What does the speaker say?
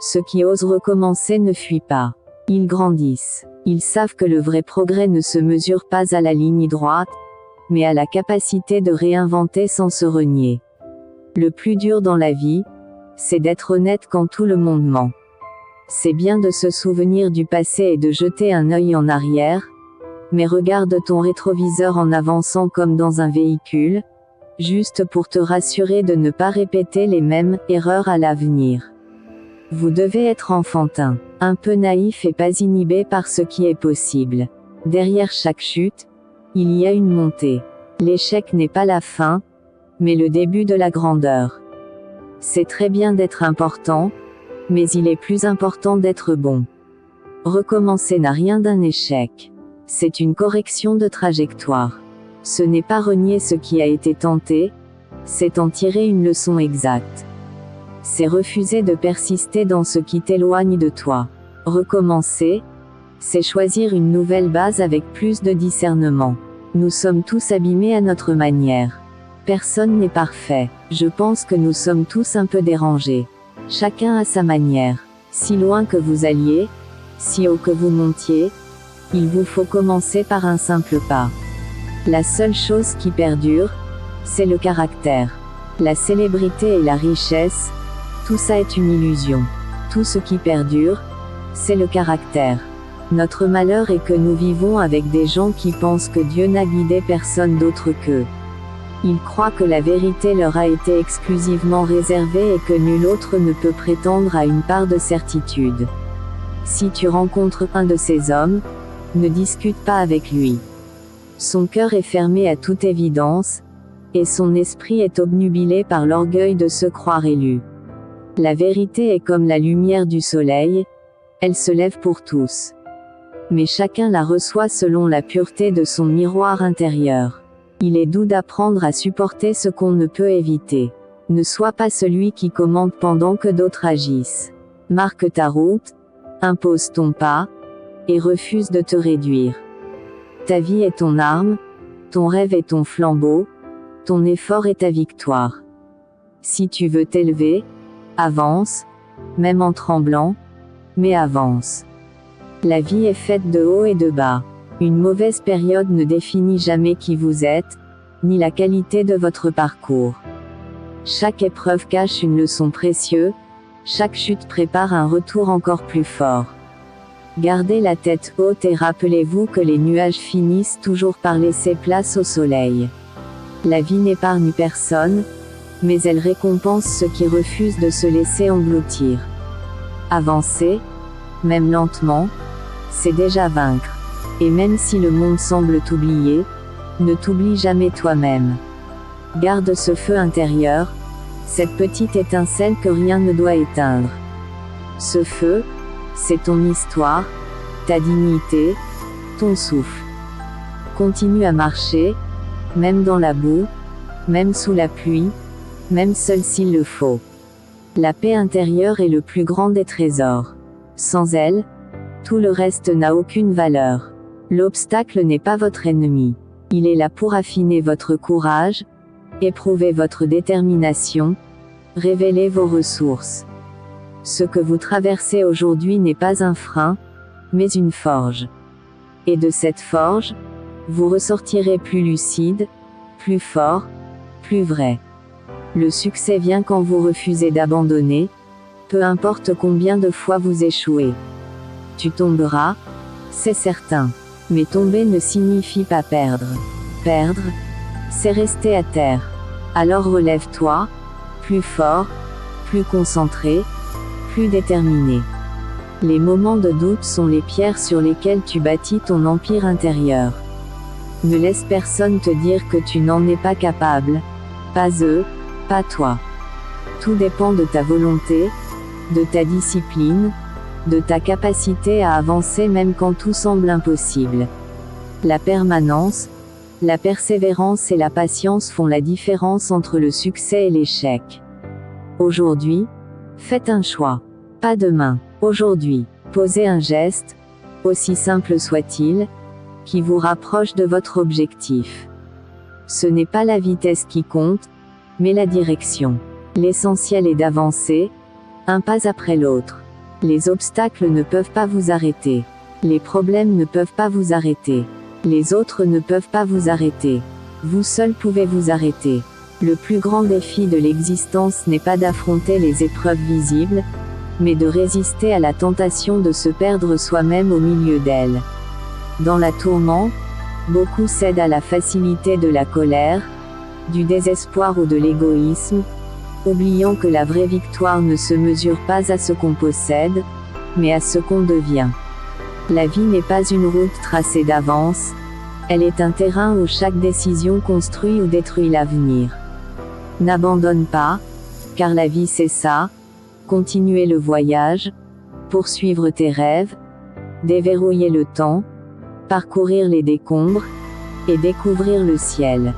Ceux qui osent recommencer ne fuient pas. Ils grandissent. Ils savent que le vrai progrès ne se mesure pas à la ligne droite, mais à la capacité de réinventer sans se renier. Le plus dur dans la vie, c'est d'être honnête quand tout le monde ment. C'est bien de se souvenir du passé et de jeter un œil en arrière, mais regarde ton rétroviseur en avançant comme dans un véhicule, juste pour te rassurer de ne pas répéter les mêmes erreurs à l'avenir. Vous devez être enfantin, un peu naïf et pas inhibé par ce qui est possible. Derrière chaque chute, il y a une montée. L'échec n'est pas la fin, mais le début de la grandeur. C'est très bien d'être important, mais il est plus important d'être bon. Recommencer n'a rien d'un échec. C'est une correction de trajectoire. Ce n'est pas renier ce qui a été tenté, c'est en tirer une leçon exacte. C'est refuser de persister dans ce qui t'éloigne de toi. Recommencer, c'est choisir une nouvelle base avec plus de discernement. Nous sommes tous abîmés à notre manière. Personne n'est parfait. Je pense que nous sommes tous un peu dérangés. Chacun à sa manière. Si loin que vous alliez, si haut que vous montiez, il vous faut commencer par un simple pas. La seule chose qui perdure, c'est le caractère. La célébrité et la richesse, tout ça est une illusion. Tout ce qui perdure, c'est le caractère. Notre malheur est que nous vivons avec des gens qui pensent que Dieu n'a guidé personne d'autre qu'eux. Ils croient que la vérité leur a été exclusivement réservée et que nul autre ne peut prétendre à une part de certitude. Si tu rencontres un de ces hommes, ne discute pas avec lui. Son cœur est fermé à toute évidence, et son esprit est obnubilé par l'orgueil de se croire élu. La vérité est comme la lumière du soleil, elle se lève pour tous. Mais chacun la reçoit selon la pureté de son miroir intérieur. Il est doux d'apprendre à supporter ce qu'on ne peut éviter. Ne sois pas celui qui commande pendant que d'autres agissent. Marque ta route, impose ton pas, et refuse de te réduire. Ta vie est ton arme, ton rêve est ton flambeau, ton effort est ta victoire. Si tu veux t'élever, avance, même en tremblant, mais avance. La vie est faite de hauts et de bas. Une mauvaise période ne définit jamais qui vous êtes, ni la qualité de votre parcours. Chaque épreuve cache une leçon précieuse, chaque chute prépare un retour encore plus fort. Gardez la tête haute et rappelez-vous que les nuages finissent toujours par laisser place au soleil. La vie n'épargne personne, mais elle récompense ceux qui refusent de se laisser engloutir. Avancer, même lentement, c'est déjà vaincre. Et même si le monde semble t'oublier, ne t'oublie jamais toi-même. Garde ce feu intérieur, cette petite étincelle que rien ne doit éteindre. Ce feu, c'est ton histoire, ta dignité, ton souffle. Continue à marcher, même dans la boue, même sous la pluie, même seul s'il le faut. La paix intérieure est le plus grand des trésors. Sans elle, tout le reste n'a aucune valeur. L'obstacle n'est pas votre ennemi. Il est là pour affiner votre courage, éprouver votre détermination, révéler vos ressources. Ce que vous traversez aujourd'hui n'est pas un frein, mais une forge. Et de cette forge, vous ressortirez plus lucide, plus fort, plus vrai. Le succès vient quand vous refusez d'abandonner, peu importe combien de fois vous échouez. Tu tomberas, c'est certain. Mais tomber ne signifie pas perdre. Perdre, c'est rester à terre. Alors relève-toi, plus fort, plus concentré, plus déterminé. Les moments de doute sont les pierres sur lesquelles tu bâtis ton empire intérieur. Ne laisse personne te dire que tu n'en es pas capable. Pas eux, pas toi. Tout dépend de ta volonté, de ta discipline, de ta capacité à avancer même quand tout semble impossible. La permanence, la persévérance et la patience font la différence entre le succès et l'échec. Aujourd'hui, faites un choix. Pas demain. Aujourd'hui, posez un geste, aussi simple soit-il, qui vous rapproche de votre objectif. Ce n'est pas la vitesse qui compte, mais la direction. L'essentiel est d'avancer, un pas après l'autre. Les obstacles ne peuvent pas vous arrêter. Les problèmes ne peuvent pas vous arrêter. Les autres ne peuvent pas vous arrêter. Vous seul pouvez vous arrêter. Le plus grand défi de l'existence n'est pas d'affronter les épreuves visibles, mais de résister à la tentation de se perdre soi-même au milieu d'elles. Dans la tourmente, beaucoup cèdent à la facilité de la colère, du désespoir ou de l'égoïsme, oubliant que la vraie victoire ne se mesure pas à ce qu'on possède, mais à ce qu'on devient. La vie n'est pas une route tracée d'avance, elle est un terrain où chaque décision construit ou détruit l'avenir. N'abandonne pas, car la vie c'est ça, continuer le voyage, poursuivre tes rêves, déverrouiller le temps, parcourir les décombres, et découvrir le ciel.